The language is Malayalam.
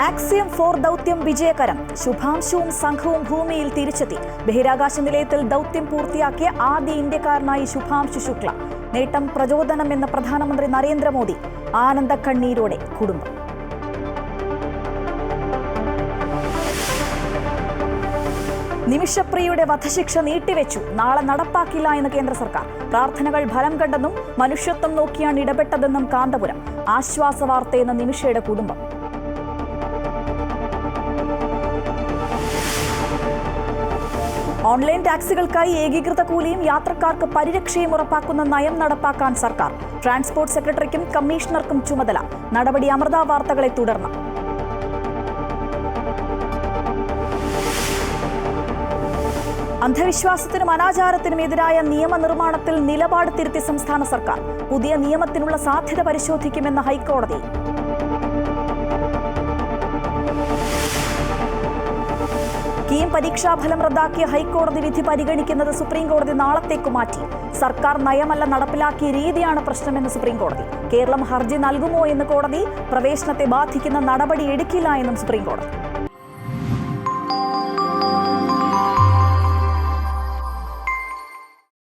ആക്സിയം 4 ദൗത്യം വിജയകരം. ശുഭാംശുവും സംഘവും ഭൂമിയിൽ തിരിച്ചെത്തി. ബഹിരാകാശ നിലയത്തിൽ ദൗത്യം പൂർത്തിയാക്കിയ ആദ്യ ഇന്ത്യക്കാരനായി ശുഭാംശു ശുക്ല. നേട്ടം പ്രചോദനമെന്ന് പ്രധാനമന്ത്രി നരേന്ദ്രമോദി. ആനന്ദക്കണ്ണീരോടെ കുടുംബം. നിമിഷപ്രിയയുടെ വധശിക്ഷ നീട്ടിവെച്ചു. നാളെ നടപ്പാക്കില്ല എന്ന് കേന്ദ്ര സർക്കാർ. പ്രാർത്ഥനകൾ ഫലം കണ്ടെന്നും മനുഷ്യത്വം നോക്കിയാണ് ഇടപെട്ടതെന്നും കാന്തപുരം. ആശ്വാസ വാർത്തയെന്ന് നിമിഷയുടെ കുടുംബം. ഓൺലൈൻ ടാക്സികൾക്കായി ഏകീകൃത കൂലിയും യാത്രക്കാർക്ക് പരിരക്ഷയും ഉറപ്പാക്കുന്ന നയം നടപ്പാക്കാൻ സർക്കാർ. ട്രാൻസ്പോർട്ട് സെക്രട്ടറിക്കും കമ്മീഷണർക്കും ചുമതല. നടപടി അമൃത വാർത്തകളെ തുടർന്ന്. അന്ധവിശ്വാസത്തിനും അനാചാരത്തിനും എതിരായ നിയമനിർമ്മാണത്തിൽ നിലപാട് തിരുത്തി സംസ്ഥാന സർക്കാർ. പുതിയ നിയമത്തിനുള്ള സാധ്യത പരിശോധിക്കുമെന്ന് ഹൈക്കോടതി. കീം പരീക്ഷാഫലം റദ്ദാക്കിയ ഹൈക്കോടതി വിധി പരിഗണിക്കുന്നത് സുപ്രീംകോടതി നാളത്തേക്ക് മാറ്റി. സർക്കാർ നയമല്ല നടപ്പിലാക്കിയ രീതിയാണ് പ്രശ്നമെന്ന് സുപ്രീംകോടതി. കേരളം ഹർജി നൽകുമോ എന്ന് കോടതി. പ്രവേശനത്തെ ബാധിക്കുന്ന നടപടി എടുക്കില്ല എന്നും സുപ്രീംകോടതി.